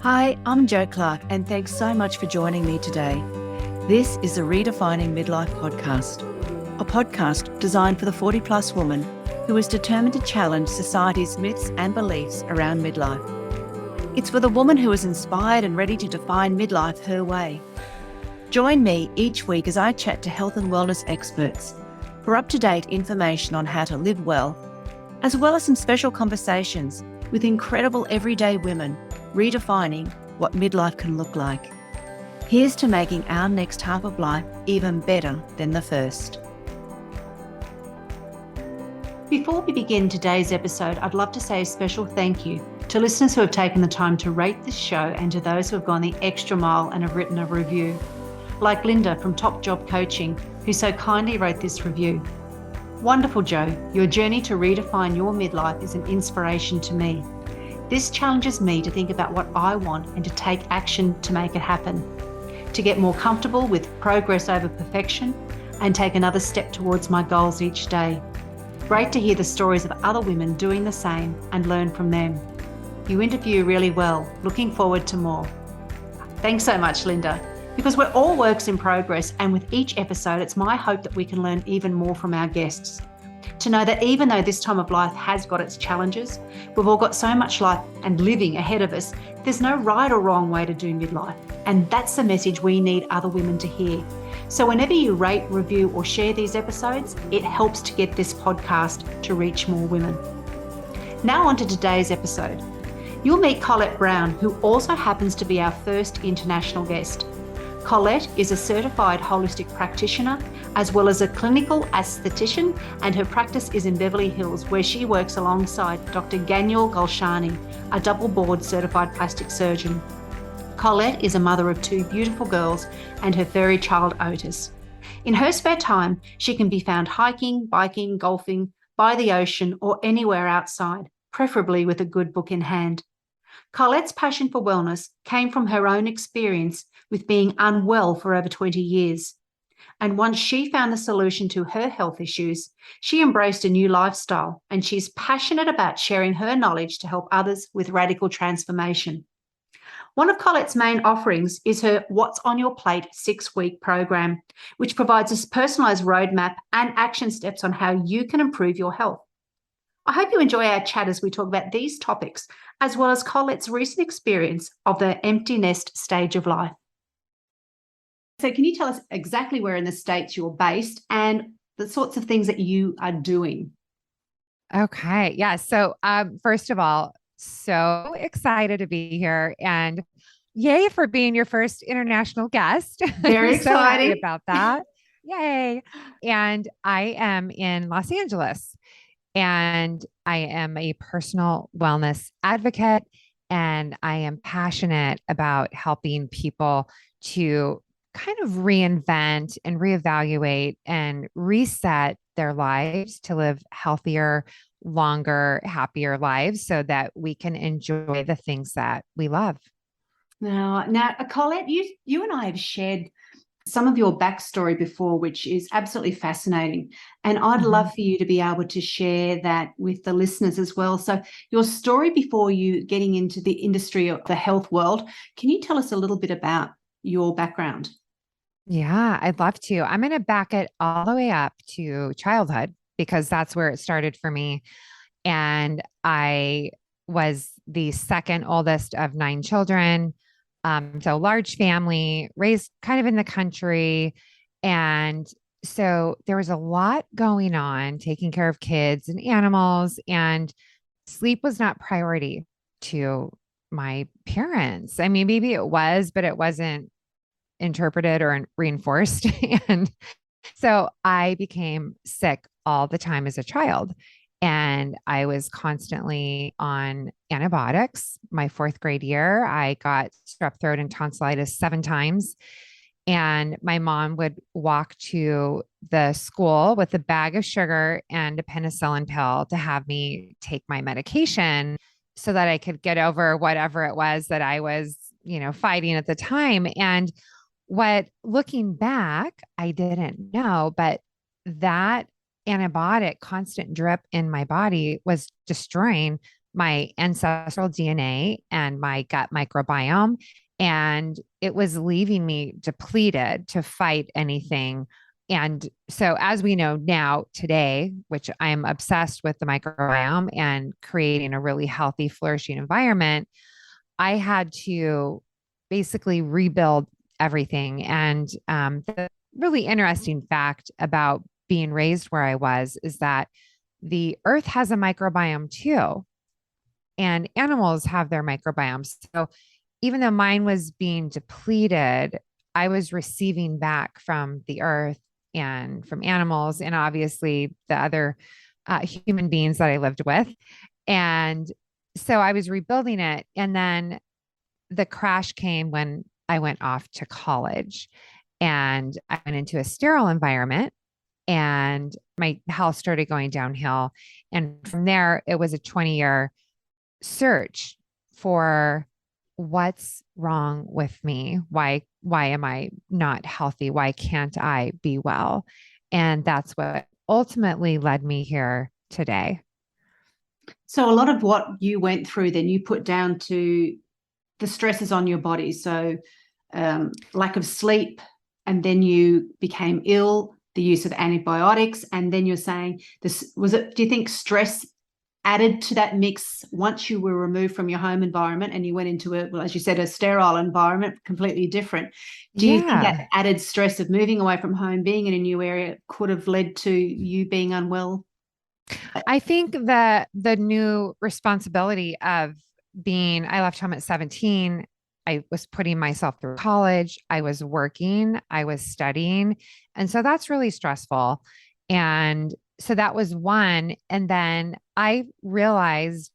Hi, I'm Jo Clark, and thanks so much for joining me today. This is the Redefining Midlife Podcast, a podcast designed for the 40-plus woman who is determined to challenge society's myths and beliefs around midlife. It's for the woman who is inspired and ready to define midlife her way. Join me each week as I chat to health and wellness experts for up-to-date information on how to live well as some special conversations with incredible everyday women redefining what midlife can look like. Here's to making our next half of life even better than the first. Before we begin today's episode, I'd love to say a special thank you to listeners who have taken the time to rate this show and to those who have gone the extra mile and have written a review. Like Linda from Top Job Coaching, who so kindly wrote this review. Wonderful, Jo. Your journey to redefine your midlife is an inspiration to me. This challenges me to think about what I want and to take action to make it happen, to get more comfortable with progress over perfection and take another step towards my goals each day. Great to hear the stories of other women doing the same and learn from them. You interview really well. Looking forward to more. Thanks so much, Linda, because we're all works in progress, and with each episode, it's my hope that we can learn even more from our guests. To know that even though this time of life has got its challenges, we've all got so much life and living ahead of us, there's no right or wrong way to do midlife. And that's the message we need other women to hear. So whenever you rate, review, or share these episodes, it helps to get this podcast to reach more women. Now on to today's episode. You'll meet Colette Brown, who also happens to be our first international guest. Colette is a certified holistic practitioner as well as a clinical aesthetician, and her practice is in Beverly Hills, where she works alongside Dr. Ganyal Gulshani, a double board certified plastic surgeon. Colette is a mother of two beautiful girls and her furry child Otis. In her spare time, she can be found hiking, biking, golfing, by the ocean, or anywhere outside, preferably with a good book in hand. Colette's passion for wellness came from her own experience with being unwell for over 20 years. And once she found the solution to her health issues, she embraced a new lifestyle, and she's passionate about sharing her knowledge to help others with radical transformation. One of Colette's main offerings is her What's on Your Plate 6-week program, which provides a personalised roadmap and action steps on how you can improve your health. I hope you enjoy our chat as we talk about these topics, as well as Colette's recent experience of the empty nest stage of life. So can you tell us exactly where in the States you're based and the sorts of things that you are doing? Okay. Yeah. So, first of all, so excited to be here, and yay for being your first international guest. Very I'm so happy exciting. about that. Yay. And I am in Los Angeles, and I am a personal wellness advocate, and I am passionate about helping people to kind of reinvent and reevaluate and reset their lives to live healthier, longer, happier lives so that we can enjoy the things that we love. Now, Colette, you and I have shared some of your backstory before, which is absolutely fascinating. And I'd love for you to be able to share that with the listeners as well. So your story before you getting into the industry of the health world, can you tell us a little bit about your background? Yeah, I'd love to. I'm going to back it all the way up to childhood because that's where it started for me. And I was the second oldest of 9 children. So large family, raised kind of in the country. And so there was a lot going on, taking care of kids and animals, and sleep was not priority to my parents. I mean, maybe it was, but it wasn't interpreted or reinforced. And so I became sick all the time as a child. And I was constantly on antibiotics. My 4th grade year, I got strep throat and tonsillitis 7 times. And my mom would walk to the school with a bag of sugar and a penicillin pill to have me take my medication so that I could get over whatever it was that I was, fighting at the time. And what, looking back, I didn't know, but that antibiotic constant drip in my body was destroying my ancestral DNA and my gut microbiome. And it was leaving me depleted to fight anything. And so, as we know now, today, which I'm obsessed with the microbiome and creating a really healthy, flourishing environment, I had to basically rebuild everything. And the really interesting fact about being raised where I was is that the earth has a microbiome too, and animals have their microbiomes. So even though mine was being depleted, I was receiving back from the earth and from animals, and obviously the other human beings that I lived with. And so I was rebuilding it. And then the crash came when I went off to college and I went into a sterile environment and my health started going downhill. And from there, it was a 20-year search for what's wrong with me. Why am I not healthy? Why can't I be well? And that's what ultimately led me here today. So a lot of what you went through then you put down to the stresses on your body. So lack of sleep, and then you became ill, the use of antibiotics, and then you're saying this was it. Do you think stress added to that mix once you were removed from your home environment and you went into as you said, a sterile environment, completely different? Do you think that added stress of moving away from home, being in a new area, could have led to you being unwell? I think that the new responsibility of I left home at 17. I was putting myself through college. I was working, I was studying. And so that's really stressful. And so that was one. And then I realized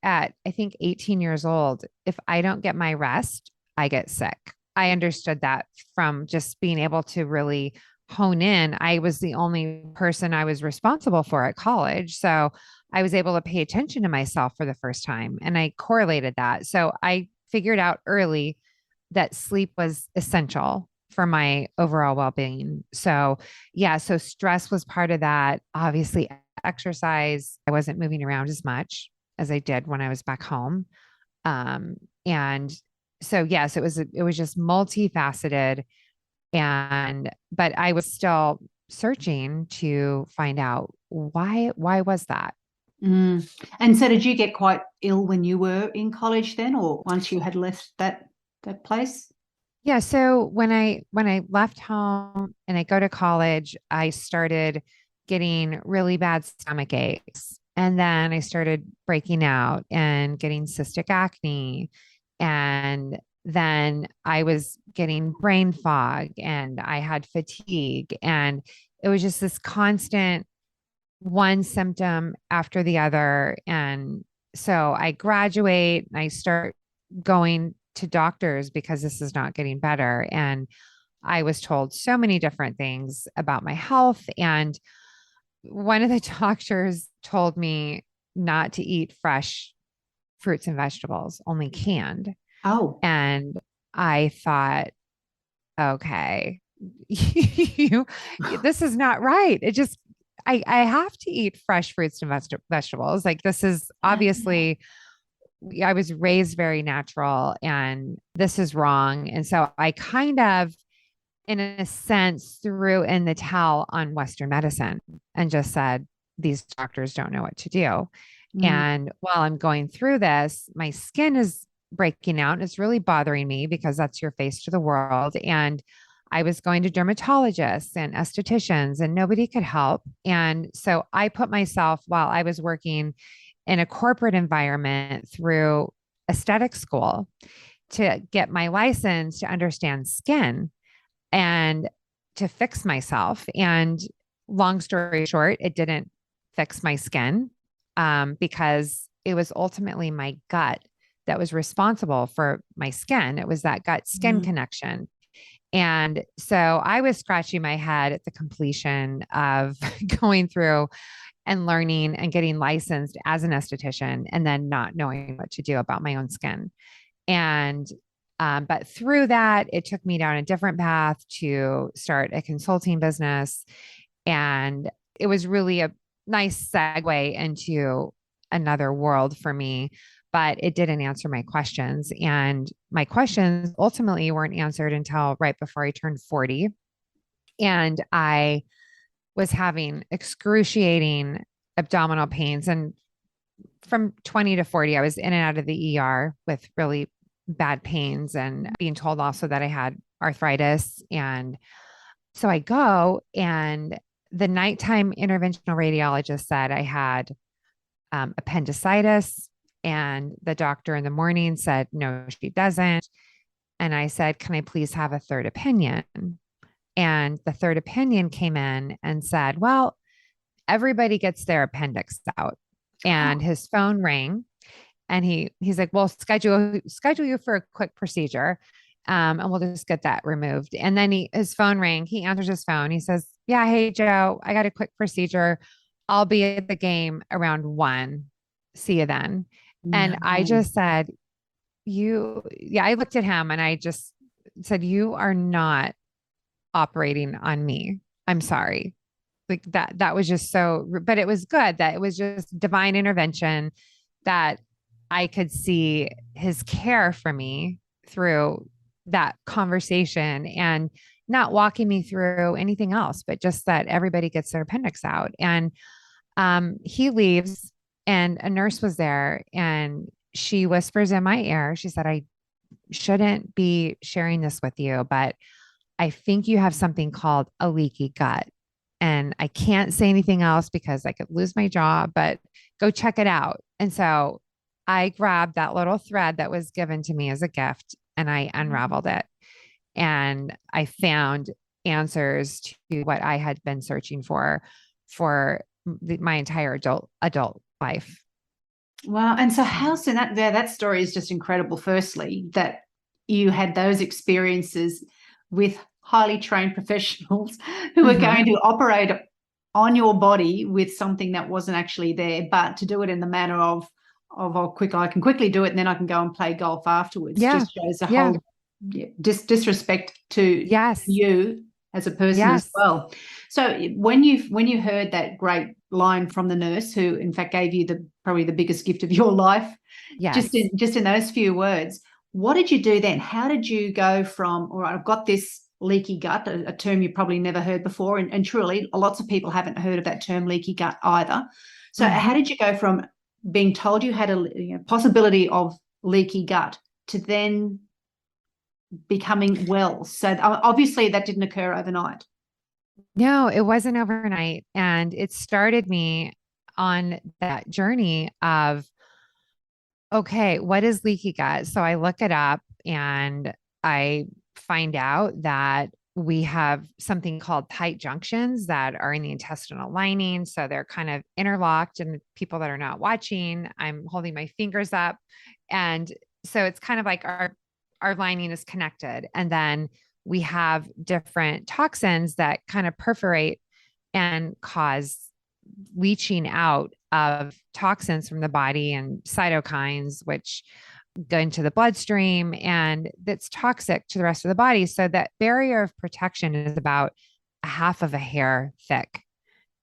at, I think, 18 years old, if I don't get my rest, I get sick. I understood that from just being able to really hone in. I was the only person I was responsible for at college. So I was able to pay attention to myself for the first time. And I correlated that. So I figured out early that sleep was essential for my overall well-being. So yeah, so stress was part of that. Obviously, exercise. I wasn't moving around as much as I did when I was back home. And so yes, it was just multifaceted. But I was still searching to find out why was that? And so did you get quite ill when you were in college then, or once you had left that place? Yeah. So when I left home and I go to college, I started getting really bad stomach aches. And then I started breaking out and getting cystic acne. And then I was getting brain fog and I had fatigue. And it was just this constant one symptom after the other. And so I graduate and I start going to doctors because this is not getting better. And I was told so many different things about my health. And one of the doctors told me not to eat fresh fruits and vegetables, only canned. Oh. And I thought, okay, this is not right. I have to eat fresh fruits and vegetables. Like this is obviously, I was raised very natural and this is wrong. And so I kind of, in a sense, threw in the towel on Western medicine and just said, these doctors don't know what to do. And while I'm going through this, my skin is breaking out and it's really bothering me because that's your face to the world. And I was going to dermatologists and estheticians and nobody could help. And so I put myself, while I was working in a corporate environment, through aesthetic school to get my license to understand skin and to fix myself. And long story short, it didn't fix my skin because it was ultimately my gut that was responsible for my skin. It was that gut skin connection. And so I was scratching my head at the completion of going through and learning and getting licensed as an esthetician and then not knowing what to do about my own skin. And but through that, it took me down a different path to start a consulting business. And it was really a nice segue into another world for me, but it didn't answer my questions. And my questions ultimately weren't answered until right before I turned 40. And I was having excruciating abdominal pains. And from 20 to 40, I was in and out of the ER with really bad pains and being told also that I had arthritis. And so I go, and the nighttime interventional radiologist said I had appendicitis. And the doctor in the morning said, no, she doesn't. And I said, can I please have a third opinion? And the third opinion came in and said, well, everybody gets their appendix out. And his phone rang, and he's like, well, schedule you for a quick procedure. And we'll just get that removed. And then his phone rang. He answers his phone. He says, yeah, hey, Jo, I got a quick procedure. I'll be at the game around 1. See you then. And I just said, I looked at him and I just said, you are not operating on me. I'm sorry. Like that was just so, but it was good that it was just divine intervention, that I could see his care for me through that conversation, and not walking me through anything else, but just that everybody gets their appendix out. And he leaves, and a nurse was there, and she whispers in my ear, she said, I shouldn't be sharing this with you, but I think you have something called a leaky gut. And I can't say anything else because I could lose my job, but go check it out. And so I grabbed that little thread that was given to me as a gift, and I unraveled it. And I found answers to what I had been searching for my entire adult life. Wow. And so how soon that story is just incredible. Firstly, that you had those experiences with highly trained professionals who are going to operate on your body with something that wasn't actually there, but to do it in the manner of I can quickly do it and then I can go and play golf afterwards. Just shows a whole disrespect to you as a person as well. So when you heard that great line from the nurse, who in fact gave you probably the biggest gift of your life, just in those few words, what did you do then? How did you go from, all right, I've got this leaky gut, a term you probably never heard before, and truly lots of people haven't heard of that term leaky gut either. So how did you go from being told you had a possibility of leaky gut to then becoming well? So obviously that didn't occur overnight. No, it wasn't overnight. And it started me on that journey of, okay, what is leaky gut? So I look it up and I find out that we have something called tight junctions that are in the intestinal lining. So they're kind of interlocked, and people that are not watching, I'm holding my fingers up. And so it's kind of like our lining is connected. And then we have different toxins that kind of perforate and cause leaching out of toxins from the body and cytokines, which go into the bloodstream, and that's toxic to the rest of the body. So that barrier of protection is about a half of a hair thick,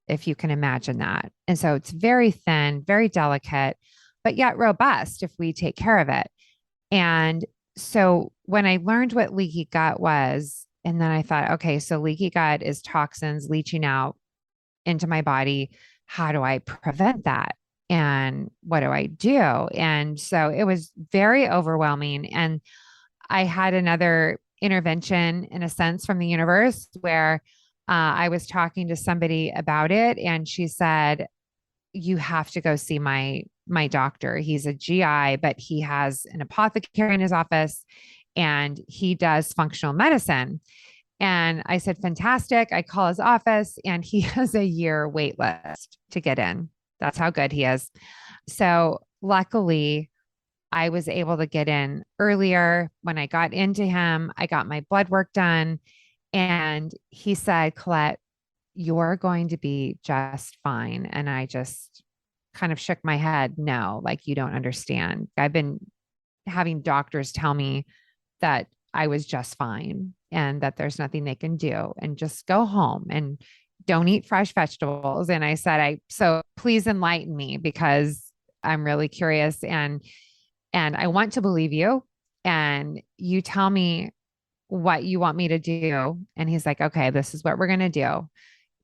if you can imagine that. And so it's very thin, very delicate, but yet robust if we take care of it. And so when I learned what leaky gut was, and then I thought, okay, so leaky gut is toxins leaching out into my body. How do I prevent that? And what do I do? And so it was very overwhelming. And I had another intervention, in a sense, from the universe, where I was talking to somebody about it, and she said, you have to go see my doctor. He's a GI, but he has an apothecary in his office, and he does functional medicine. And I said, fantastic. I call his office, and he has a year wait list to get in. That's how good he is. So luckily, I was able to get in earlier. When I got into him, I got my blood work done. And he said, Colette, you're going to be just fine. And I just kind of shook my head. No, like, you don't understand. I've been having doctors tell me that I was just fine and that there's nothing they can do, and just go home and don't eat fresh vegetables. And I said, so please enlighten me, because I'm really curious and I want to believe you. And you tell me what you want me to do. And he's like, okay, this is what we're going to do.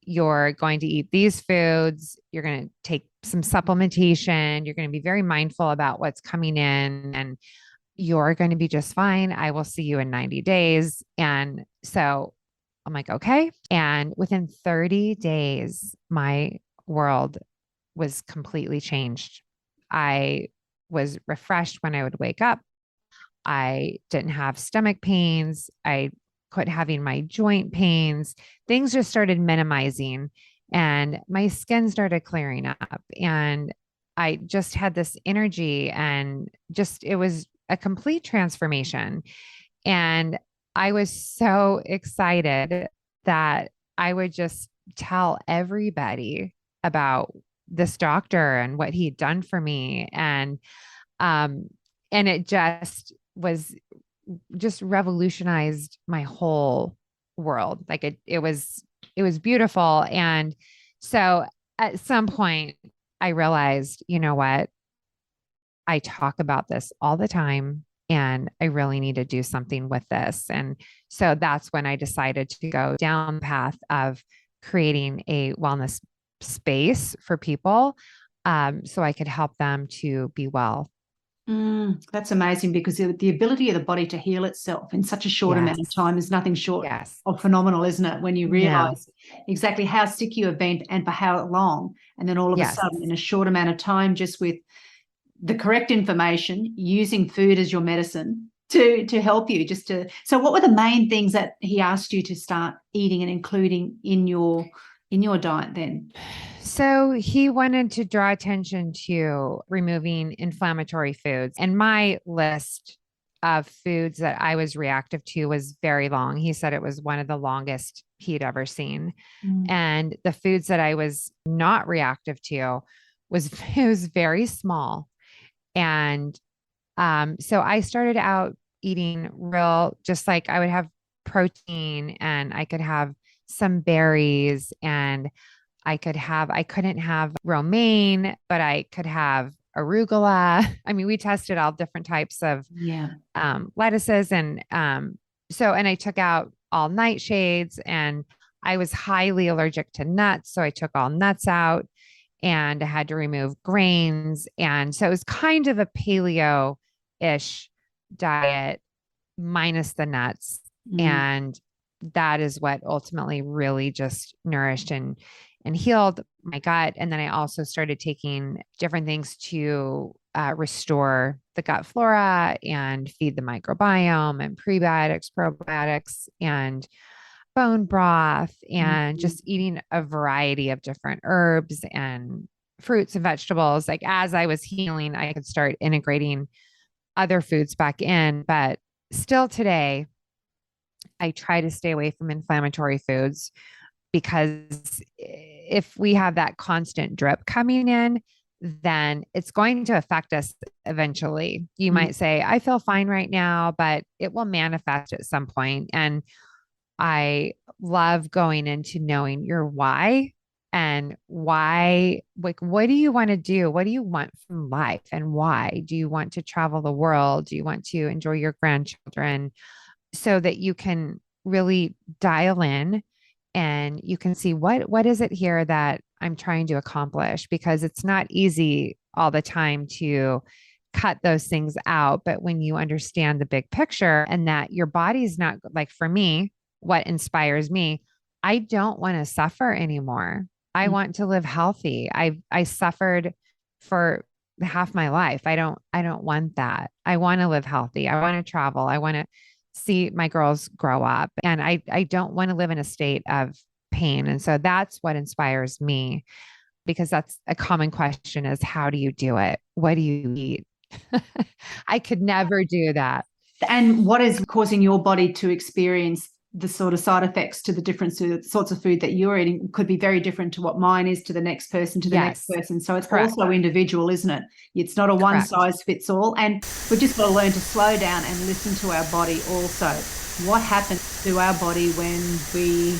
You're going to eat these foods. You're going to take some supplementation. You're going to be very mindful about what's coming in, and you're going to be just fine. I will see you in 90 days. And so I'm like, okay. And within 30 days, my world was completely changed. I was refreshed when I would wake up. I didn't have stomach pains. I quit having my joint pains. Things just started minimizing and my skin started clearing up. And I just had this energy and just, it was a complete transformation. And I was so excited that I would just tell everybody about this doctor and what he'd done for me. Um, and it just revolutionized my whole world. Like it was beautiful. And so at some point I realized, you know what? I talk about this all the time and I really need to do something with this. And so that's when I decided to go down the path of creating a wellness space for people, so I could help them to be well. That's amazing, because the ability of the body to heal itself in such a short amount of time is nothing short of phenomenal, isn't it? When you realize exactly how sick you have been and for how long, and then all of a sudden in a short amount of time, just with the correct information, using food as your medicine to help you, so what were the main things that he asked you to start eating and including in your diet then? So he wanted to draw attention to removing inflammatory foods. And my list of foods that I was reactive to was very long. He said it was one of the longest he'd ever seen. And the foods that I was not reactive to it was very small. And so I started out eating just like I would have protein and I could have some berries, and I couldn't have romaine, but I could have arugula. I mean, we tested all different types of lettuces. And and I took out all nightshades, and I was highly allergic to nuts. So I took all nuts out and I had to remove grains. And so it was kind of a paleo-ish diet minus the nuts. And that is what ultimately really just nourished and healed my gut. And then I also started taking different things to restore the gut flora and feed the microbiome, and prebiotics, probiotics, and bone broth, and just eating a variety of different herbs and fruits and vegetables. Like as I was healing, I could start integrating other foods back in. But still today, I try to stay away from inflammatory foods, because if we have that constant drip coming in, then it's going to affect us eventually. You might say, I feel fine right now, but it will manifest at some point. And I love going into knowing your why, and why, like, what do you want to do? What do you want from life, and why? Do you want to travel the world? Do you want to enjoy your grandchildren? So that you can really dial in and you can see what is it here that I'm trying to accomplish, because it's not easy all the time to cut those things out. But when you understand the big picture, and that your body's not, like for me, what inspires me, I don't want to suffer anymore. I want to live healthy. I suffered for half my life. I don't want that. I want to live healthy. I want to travel. I want to see my girls grow up, and I don't want to live in a state of pain. And so that's what inspires me, because that's a common question, is how do you do it? What do you eat? I could never do that. And what is causing your body to experience the sort of side effects to the different sorts of food that you're eating could be very different to what mine is to the next person, to the next person. So it's also individual, isn't it? It's not a one size fits all. And we've just got to learn to slow down and listen to our body also. What happens to our body when we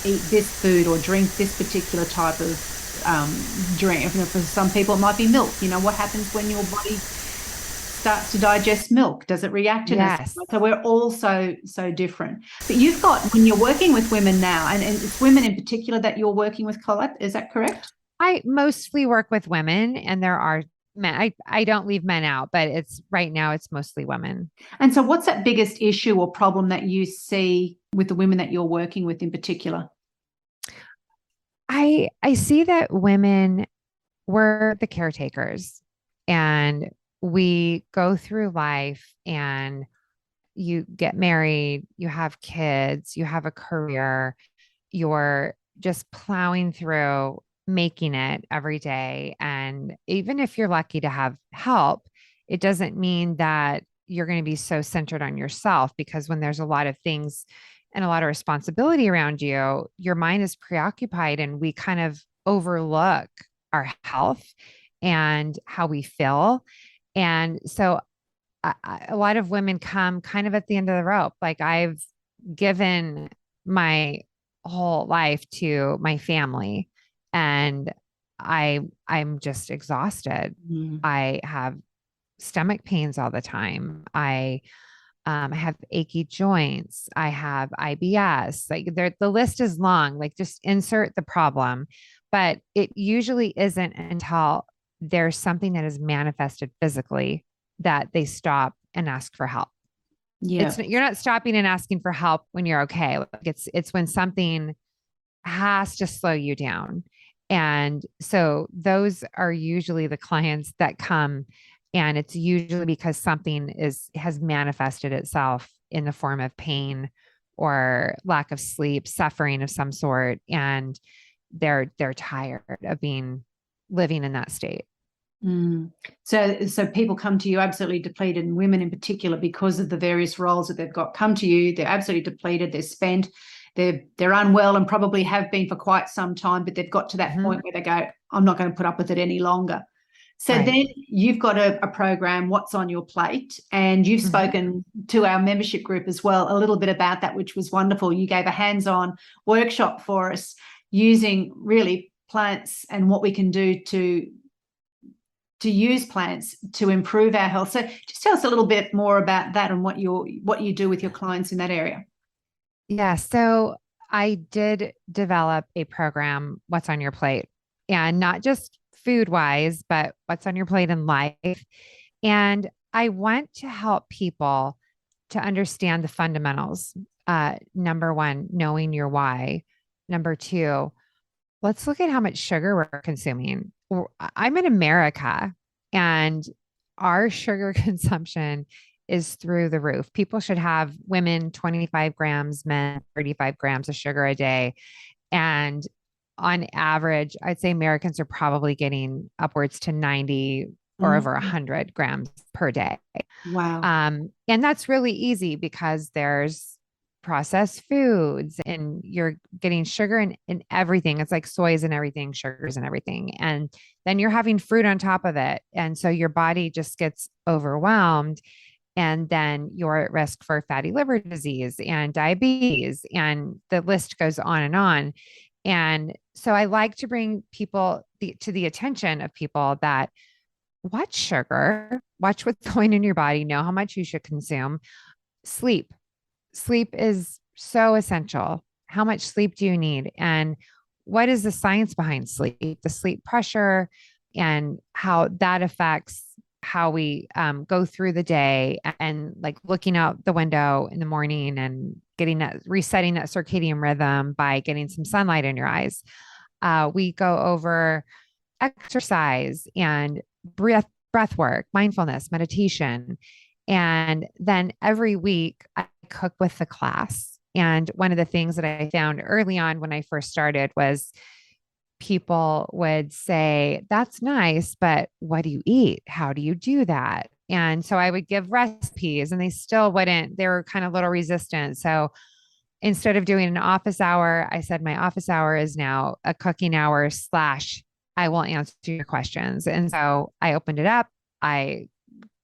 eat this food or drink this particular type of um, drink. For some people, it might be milk. What happens when your body starts to digest milk? Does it react in us? Yes. So we're all so different. But you've got, when you're working with women now, and it's women in particular that you're working with, Colette, is that correct? I mostly work with women, and there are men. I don't leave men out, but it's right now it's mostly women. And so what's that biggest issue or problem that you see with the women that you're working with in particular? I see that women were the caretakers, and we go through life, and you get married, you have kids, you have a career, you're just plowing through making it every day. And even if you're lucky to have help, it doesn't mean that you're going to be so centered on yourself, because when there's a lot of things and a lot of responsibility around you, your mind is preoccupied, and we kind of overlook our health and how we feel. And so a lot of women come kind of at the end of the rope. Like, I've given my whole life to my family, and I'm just exhausted. Mm. I have stomach pains all the time. I have achy joints. I have IBS. Like, the list is long. Like, just insert the problem, but it usually isn't until there's something that is manifested physically that they stop and ask for help. Yeah. You're not stopping and asking for help when you're okay. Like, it's when something has to slow you down. And so those are usually the clients that come, and it's usually because something has manifested itself in the form of pain or lack of sleep, suffering of some sort, and they're tired of living in that state. Mm. So people come to you absolutely depleted, and women in particular, because of the various roles that they've got, come to you, they're absolutely depleted, they're spent, they're unwell, and probably have been for quite some time, but they've got to that point where they go, I'm not going to put up with it any longer. So Right. then you've got a program, What's on Your Plate, and you've spoken to our membership group as well a little bit about that, which was wonderful. You gave a hands-on workshop for us using really plants and what we can do to use plants to improve our health. So just tell us a little bit more about that and what you do with your clients in that area. Yeah. So I did develop a program, What's on Your Plate, and not just food wise, but what's on your plate in life. And I want to help people to understand the fundamentals. Number one, knowing your why. Number two, let's look at how much sugar we're consuming. I'm in America, and our sugar consumption is through the roof. People should have, women 25 grams, men 35 grams of sugar a day. And on average, I'd say Americans are probably getting upwards to 90 or over 100 grams per day. Wow. And that's really easy because there's processed foods, and you're getting sugar in everything. It's like soys and everything, sugars and everything. And then you're having fruit on top of it. And so your body just gets overwhelmed. And then you're at risk for fatty liver disease and diabetes, and the list goes on and on. And so I like to bring people to the attention of people that watch sugar, watch what's going in your body, know how much you should consume. Sleep. Sleep is so essential. How much sleep do you need? And what is the science behind sleep, the sleep pressure, and how that affects how we go through the day, and like looking out the window in the morning and resetting that circadian rhythm by getting some sunlight in your eyes. We go over exercise and breath work, mindfulness, meditation. And then every week I cook with the class. And one of the things that I found early on when I first started was people would say, that's nice, but what do you eat? How do you do that? And so I would give recipes, and they still wouldn't, they were kind of a little resistant. So instead of doing an office hour, I said, my office hour is now a cooking hour / I will answer your questions. And so I opened it up. I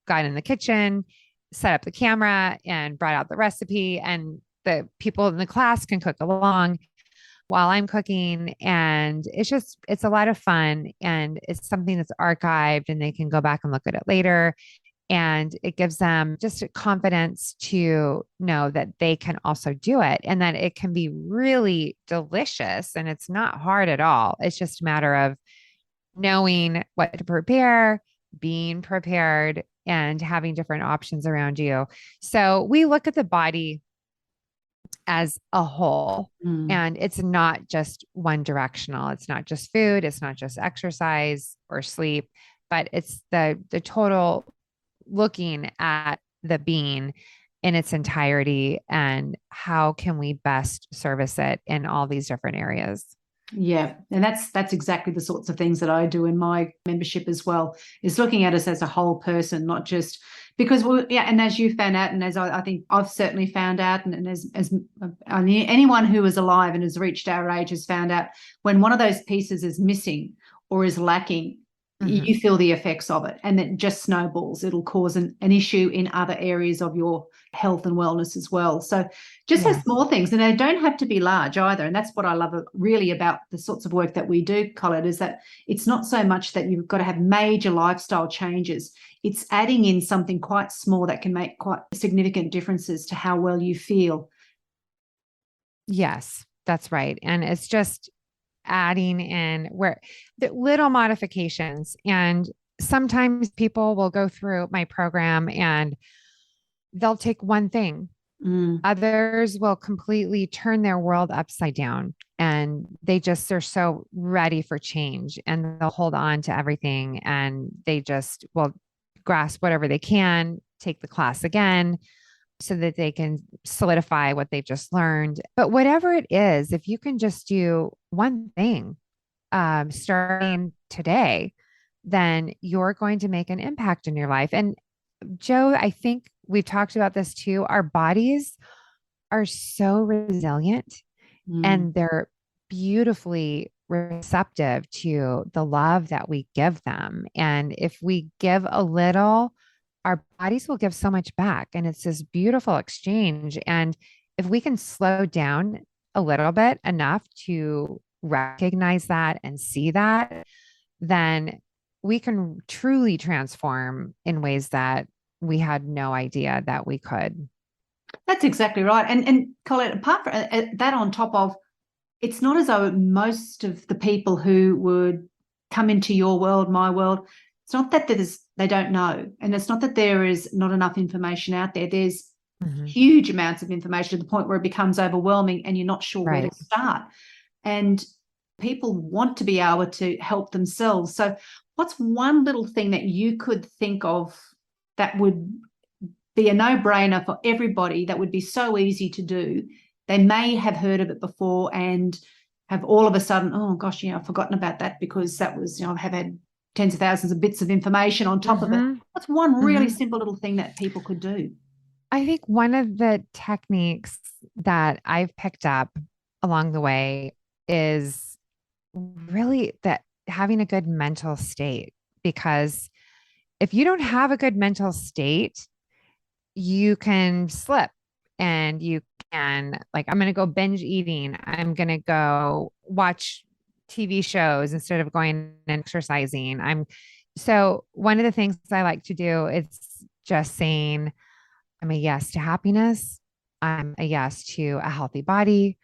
got in the kitchen, set up the camera, and brought out the recipe, and the people in the class can cook along. while I'm cooking. And it's a lot of fun, and it's something that's archived and they can go back and look at it later. And it gives them just confidence to know that they can also do it and that it can be really delicious. And it's not hard at all. It's just a matter of knowing what to prepare, being prepared, and having different options around you. So we look at the body as a whole. And it's not just one directional. It's not just food. It's not just exercise or sleep, but it's the total looking at the being in its entirety and how can we best service it in all these different areas. Yeah. And that's exactly the sorts of things that I do in my membership as well, is looking at us as a whole person, not just because and as you found out, and as I think I've certainly found out, and as anyone who is alive and has reached our age has found out, when one of those pieces is missing or is lacking, you feel the effects of it, and it just snowballs. It'll cause an issue in other areas of your health and wellness as well. So just those small things, and they don't have to be large either. And that's what I love really about the sorts of work that we do, Colette, is that it's not so much that you've got to have major lifestyle changes. It's adding in something quite small that can make quite significant differences to how well you feel. Yes, that's right. And it's just adding in where the little modifications. And sometimes people will go through my program and they'll take one thing. Others will completely turn their world upside down, and they're so ready for change, and they'll hold on to everything, and they just will grasp whatever they can, take the class again so that they can solidify what they've just learned. But whatever it is, if you can just do one thing starting today, then you're going to make an impact in your life. And Jo, I think we've talked about this too. Our bodies are so resilient and they're beautifully receptive to the love that we give them. And if we give a little, our bodies will give so much back. And it's this beautiful exchange. And if we can slow down a little bit enough to recognize that and see that, then we can truly transform in ways that we had no idea that we could. That's exactly right. And Colette, apart from that, on top of, it's not as though most of the people who would come into your world, my world, it's not that they don't know. And it's not that there is not enough information out there. There's huge amounts of information to the point where it becomes overwhelming and you're not sure where to start. And people want to be able to help themselves. So what's one little thing that you could think of that would be a no-brainer for everybody, that would be so easy to do? They may have heard of it before and have all of a sudden, oh gosh, I've forgotten about that because that was, I have had tens of thousands of bits of information on top of it. What's one really simple little thing that people could do? I think one of the techniques that I've picked up along the way is really that having a good mental state, because if you don't have a good mental state, you can slip and you can, like, I'm going to go binge eating. I'm going to go watch TV shows instead of going and exercising. So one of the things I like to do is just saying, I'm a yes to happiness. I'm a yes to a healthy body.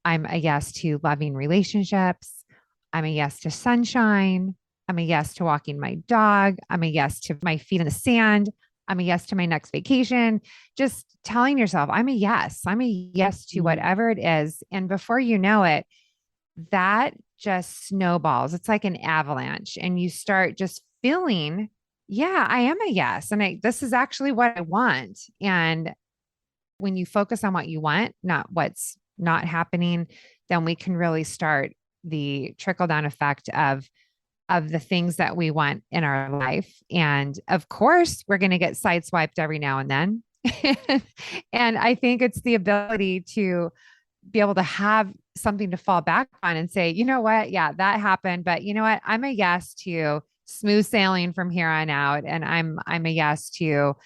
I'm a yes to loving relationships. I'm a yes to sunshine. I'm a yes to walking my dog. I'm a yes to my feet in the sand. I'm a yes to my next vacation. Just telling yourself, I'm a yes. I'm a yes to whatever it is. And before you know it, that just snowballs. It's like an avalanche. And you start just feeling, yeah, I am a yes. And this is actually what I want. And when you focus on what you want, not what's not happening, then we can really start the trickle down effect of the things that we want in our life. And of course, we're going to get sideswiped every now and then. And I think it's the ability to be able to have something to fall back on and say, you know what? Yeah, that happened. But you know what? I'm a yes to smooth sailing from here on out. And I'm a yes to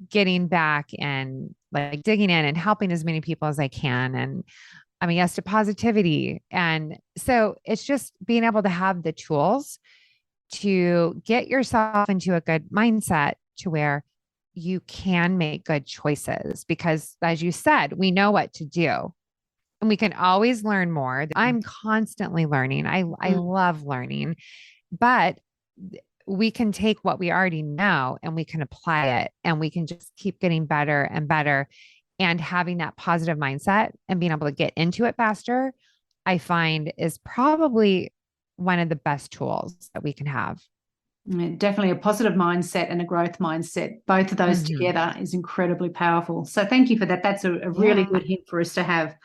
getting back and like digging in and helping as many people as I can. And I mean, yes to positivity. And so it's just being able to have the tools to get yourself into a good mindset to where you can make good choices. Because as you said, we know what to do and we can always learn more. I'm constantly learning. I love learning, but we can take what we already know and we can apply it and we can just keep getting better and better. And having that positive mindset and being able to get into it faster, I find is probably one of the best tools that we can have. Yeah, definitely a positive mindset and a growth mindset. Both of those Mm-hmm. together is incredibly powerful. So thank you for that. That's a really Yeah. good hint for us to have.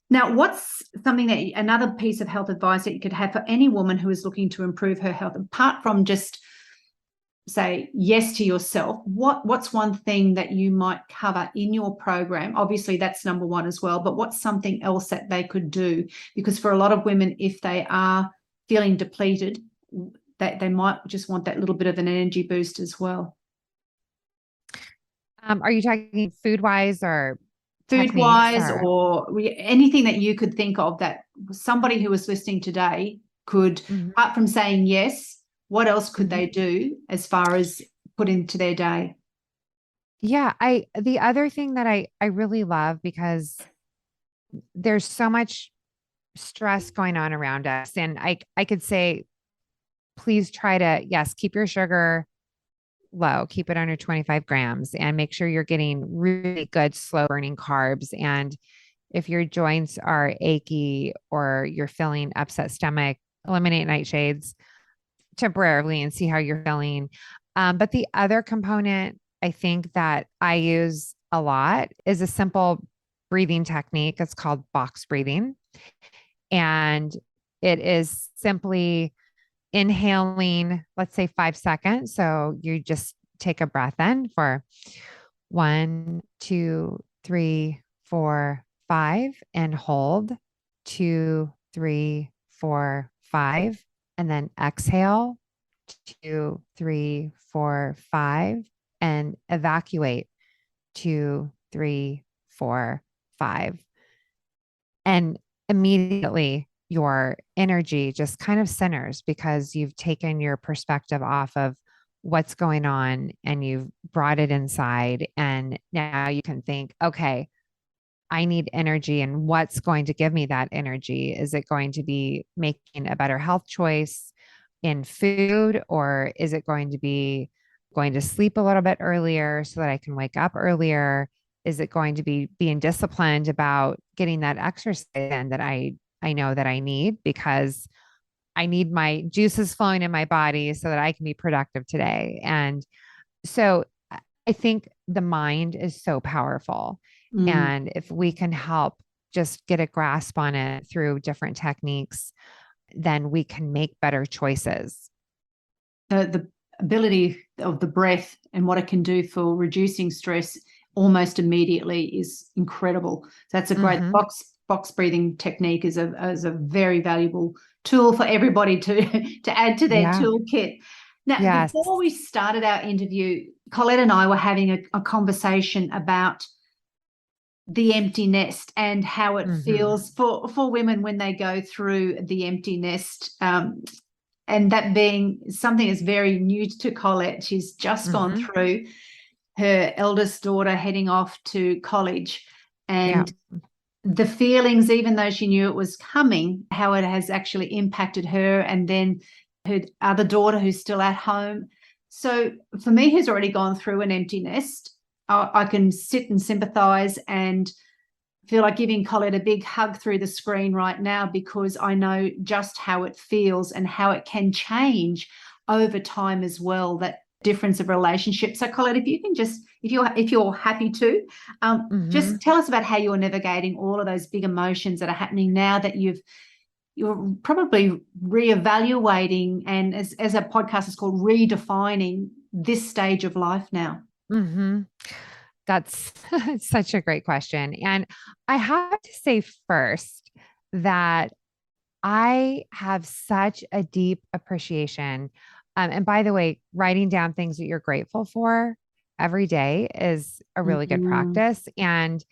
Now, what's something that another piece of health advice that you could have for any woman who is looking to improve her health, apart from just say yes to yourself? What's one thing that you might cover in your program? Obviously, that's number one as well, but what's something else that they could do? Because for a lot of women, if they are feeling depleted, they might just want that little bit of an energy boost as well. Are you talking food wise or Food techniques wise, or? or anything that you could think of that somebody who was listening today could, Mhm. apart from saying yes, what else could Mhm. they do as far as put into their day? Yeah, the other thing that I really love, because there's so much stress going on around us, and I could say, please try to, yes, keep your sugar low, keep it under 25 grams, and make sure you're getting really good slow burning carbs. And if your joints are achy or you're feeling upset stomach, eliminate nightshades temporarily and see how you're feeling. But the other component I think that I use a lot is a simple breathing technique. It's called box breathing. And it is simply inhaling, let's say 5 seconds. So you just take a breath in for 1, 2, 3, 4, 5 and hold 2, 3, 4, 5. And then exhale 2, 3, 4, 5 and evacuate 2, 3, 4, 5. And immediately your energy just kind of centers because you've taken your perspective off of what's going on and you've brought it inside. And now you can think, okay, I need energy. And what's going to give me that energy? Is it going to be making a better health choice in food, or is it going to be going to sleep a little bit earlier so that I can wake up earlier? Is it going to be being disciplined about getting that exercise in that I know that I need, because I need my juices flowing in my body so that I can be productive today. And so I think the mind is so powerful. Mm. And if we can help just get a grasp on it through different techniques, then we can make better choices. The ability of the breath and what it can do for reducing stress almost immediately is incredible. So that's a great box breathing technique is a very valuable tool for everybody to add to their toolkit. Now, Yes. before we started our interview, Colette and I were having a conversation about the empty nest and how it feels for women when they go through the empty nest. And that being something that's very new to Colette. She's just gone through her eldest daughter heading off to college, and the feelings, even though she knew it was coming, how it has actually impacted her, and then her other daughter who's still at home. So for me, who's already gone through an empty nest, I can sit and sympathize and feel like giving Colette a big hug through the screen right now, because I know just how it feels and how it can change over time as well, that difference of relationship. So Colette, if you can just, if you're happy to, just tell us about how you're navigating all of those big emotions that are happening now that you're probably reevaluating, and as a podcast is called, redefining this stage of life now. That's such a great question. And I have to say first that I have such a deep appreciation. And by the way, writing down things that you're grateful for every day is a really good practice. And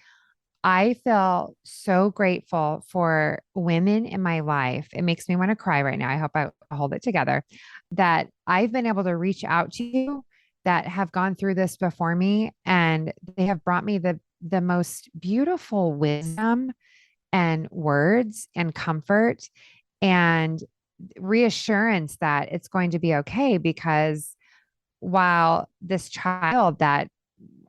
I feel so grateful for women in my life. It makes me want to cry right now. I hope I hold it together, that I've been able to reach out to you that have gone through this before me, and they have brought me the most beautiful wisdom and words and comfort and reassurance that it's going to be okay. Because while this child that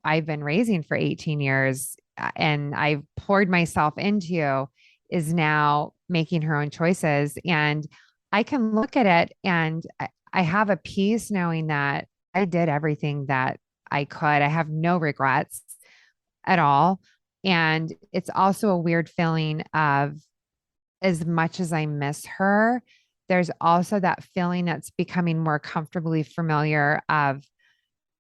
I've been raising for 18 years and I've poured myself into is now making her own choices. And I can look at it and I have a peace knowing that I did everything that I could. I have no regrets at all. And it's also a weird feeling of, as much as I miss her, there's also that feeling that's becoming more comfortably familiar of,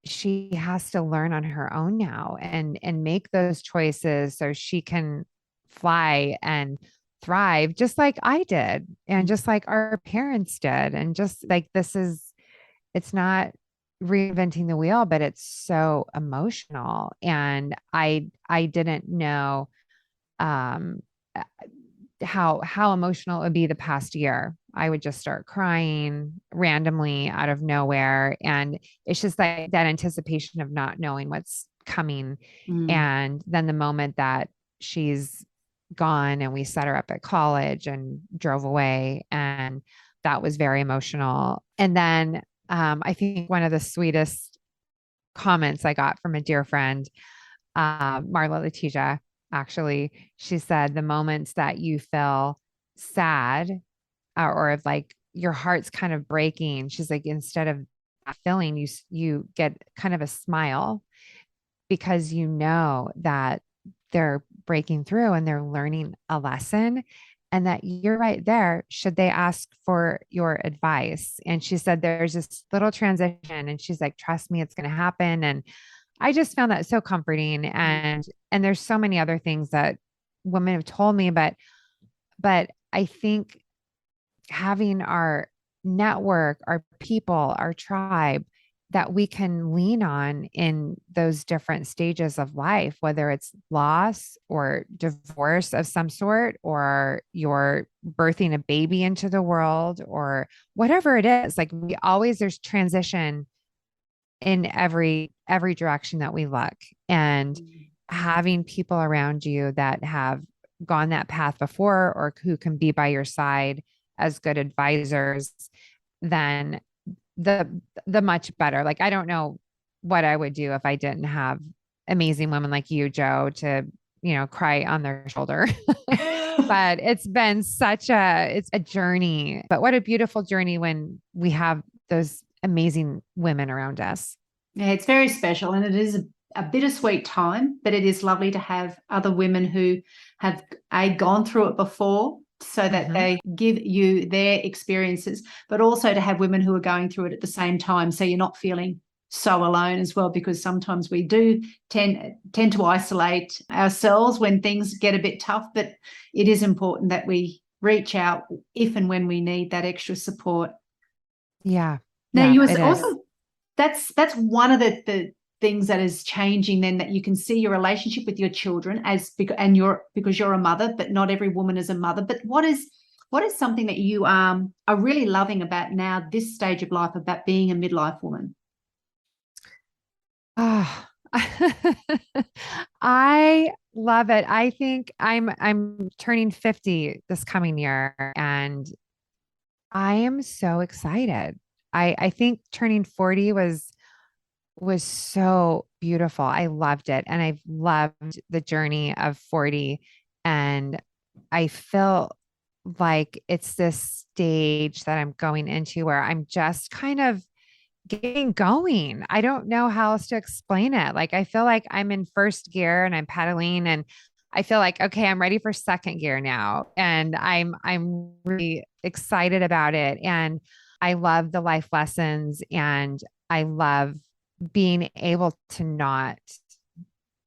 she has to learn on her own now and make those choices so she can fly and thrive just like I did and just like our parents did. And just like, it's not reinventing the wheel, but it's so emotional. And I didn't know um how emotional it would be the past year. I would just start crying randomly out of nowhere. And it's just like that anticipation of not knowing what's coming. And then the moment that she's gone and we set her up at college and drove away, and that was very emotional. And then I think one of the sweetest comments I got from a dear friend, Marla Letitia, actually, she said, the moments that you feel sad or if like your heart's kind of breaking, she's like, instead of feeling, you get kind of a smile because you know that they're breaking through and they're learning a lesson, and that you're right there should they ask for your advice. And she said there's this little transition and she's like, trust me, it's going to happen. And I just found that so comforting. And there's so many other things that women have told me, but I think having our network, our people, our tribe that we can lean on in those different stages of life, whether it's loss or divorce of some sort, or you're birthing a baby into the world, or whatever it is. Like, there's transition in every direction that we look. And having people around you that have gone that path before, or who can be by your side as good advisors, then the much better. Like, I don't know what I would do if I didn't have amazing women like you, Jo, to, cry on their shoulder. But it's been it's a journey. But what a beautiful journey when we have those amazing women around us. Yeah, it's very special, and it is a bittersweet time, but it is lovely to have other women who have gone through it before, so that they give you their experiences, but also to have women who are going through it at the same time, so you're not feeling so alone as well, because sometimes we do tend to isolate ourselves when things get a bit tough. But it is important that we reach out if and when we need that extra support. Yeah. Now, yeah, you was also that's one of the things that is changing, then, that you can see your relationship with your children because you're a mother, but not every woman is a mother. But what is something that you are really loving about now, this stage of life, about being a midlife woman? Oh, I love it. I think I'm turning 50 this coming year, and I am so excited. I think turning 40 was so beautiful. I loved it. And I've loved the journey of 40. And I feel like it's this stage that I'm going into where I'm just kind of getting going. I don't know how else to explain it. Like, I feel like I'm in first gear and I'm pedaling, and I feel like, okay, I'm ready for second gear now. And I'm really excited about it. And I love the life lessons, and I love being able to not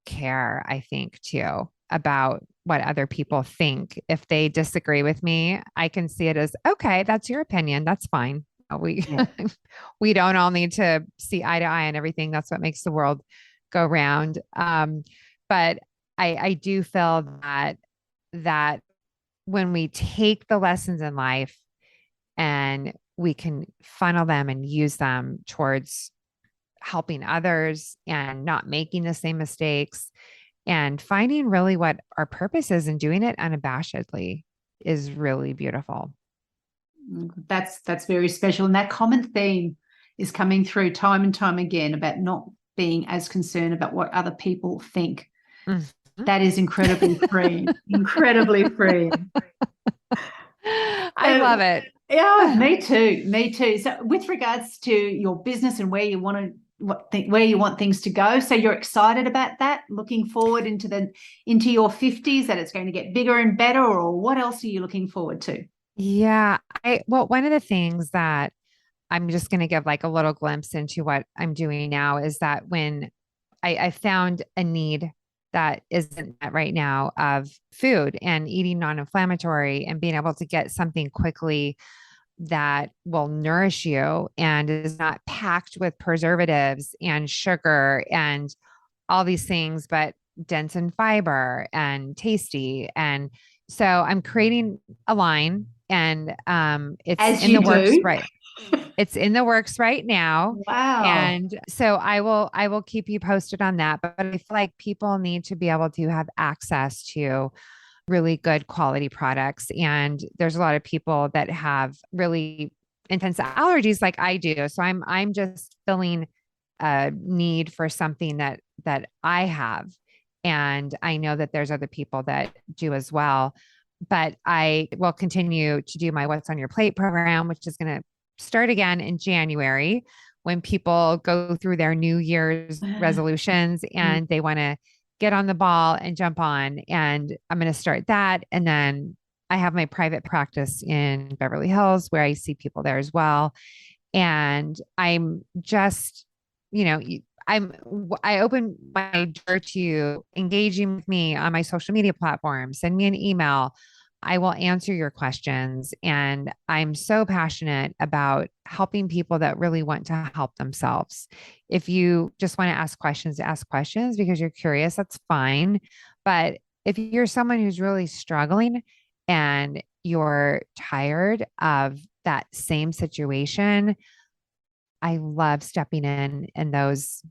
care, I think, too, about what other people think. If they disagree with me, I can see it as, okay, that's your opinion. That's fine. We don't all need to see eye to eye on everything. That's what makes the world go round. But I do feel that when we take the lessons in life and we can funnel them and use them towards helping others and not making the same mistakes and finding really what our purpose is and doing it unabashedly is really beautiful. That's very special. And that common theme is coming through time and time again about not being as concerned about what other people think. Mm-hmm. That is incredibly freeing, incredibly freeing. I love it. Yeah, me too. Me too. So with regards to your business and where you want things to go, so you're excited about that, looking forward into your 50s, that it's going to get bigger and better, or what else are you looking forward to? Yeah. Well, one of the things that I'm just going to give like a little glimpse into what I'm doing now is that when I found a need that isn't met right now of food and eating non-inflammatory and being able to get something quickly that will nourish you and is not packed with preservatives and sugar and all these things, but dense in fiber and tasty. And so I'm creating a line, and it's in the works, right? It's in the works right now. Wow. And so I will keep you posted on that. But I feel like people need to be able to have access to really good quality products. And there's a lot of people that have really intense allergies like I do. So I'm just filling a need for something that I have. And I know that there's other people that do as well. But I will continue to do my What's on Your Plate program, which is going to start again in January when people go through their New Year's resolutions and they want to get on the ball and jump on. And I'm going to start that. And then I have my private practice in Beverly Hills where I see people there as well. And I'm just, I open my door to engaging with me on my social media platforms. Send me an email. I will answer your questions. And I'm so passionate about helping people that really want to help themselves. If you just want to ask questions because you're curious, that's fine. But if you're someone who's really struggling and you're tired of that same situation, I love stepping in those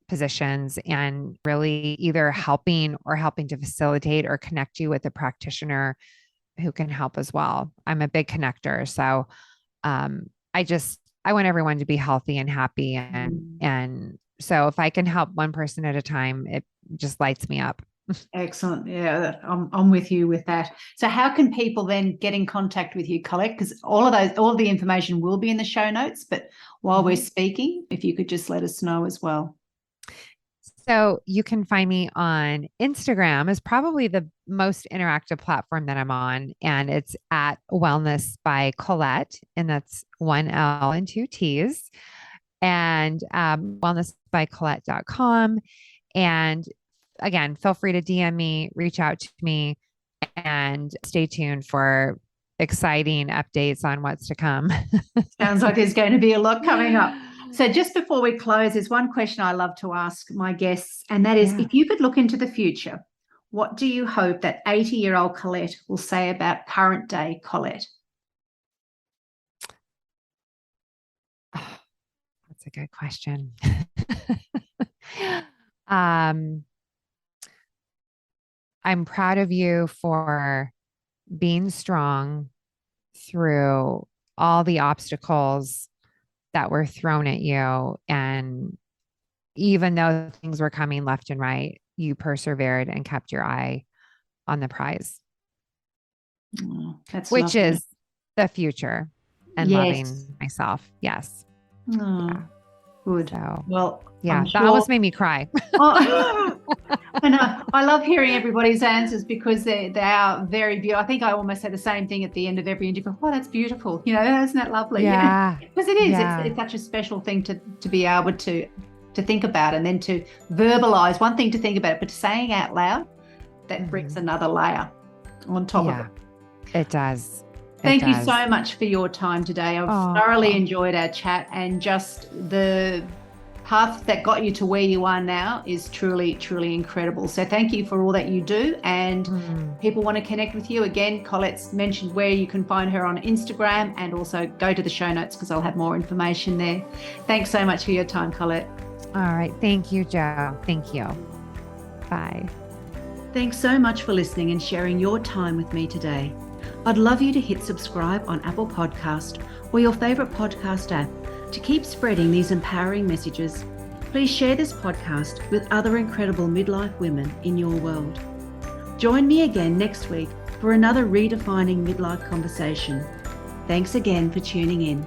positions and really either helping to facilitate or connect you with a practitioner who can help as well. I'm a big connector. So I want everyone to be healthy and happy. And so if I can help one person at a time, it just lights me up. Excellent. Yeah, I'm with you with that. So how can people then get in contact with you, Colette? Because all of the information will be in the show notes, but while we're speaking, if you could just let us know as well. So you can find me on Instagram is probably the most interactive platform that I'm on. And it's at Wellness by Colette. And that's 1 L and 2 T's. And wellnessbycolette.com. And again, feel free to DM me, reach out to me, and stay tuned for exciting updates on what's to come. Sounds like there's going to be a lot coming up. So just before we close, there's one question I love to ask my guests, and that is, if you could look into the future, what do you hope that 80-year-old Colette will say about current day Colette? Oh, that's a good question. I'm proud of you for being strong through all the obstacles that were thrown at you. And even though things were coming left and right, you persevered and kept your eye on the prize, that's which lovely. is the future and loving myself. Yes. Oh, yeah. Good. So, well, yeah, that almost made me cry. And I love hearing everybody's answers because they are very beautiful. I think I almost say the same thing at the end of every interview. Oh, that's beautiful. Isn't that lovely? Yeah. Because it is. Yeah. It's such a special thing to be able to think about and then to verbalize. One thing to think about it, but saying out loud, that brings another layer on top of it. It does. Thank you so much for your time today. I've thoroughly enjoyed our chat and just the path that got you to where you are now is truly, truly incredible. So thank you for all that you do. And people want to connect with you. Again, Colette's mentioned where you can find her on Instagram, and also go to the show notes because I'll have more information there. Thanks so much for your time, Colette. All right. Thank you, Jo. Thank you. Bye. Thanks so much for listening and sharing your time with me today. I'd love you to hit subscribe on Apple Podcast or your favorite podcast app to keep spreading these empowering messages. Please share this podcast with other incredible midlife women in your world. Join me again next week for another redefining midlife conversation. Thanks again for tuning in.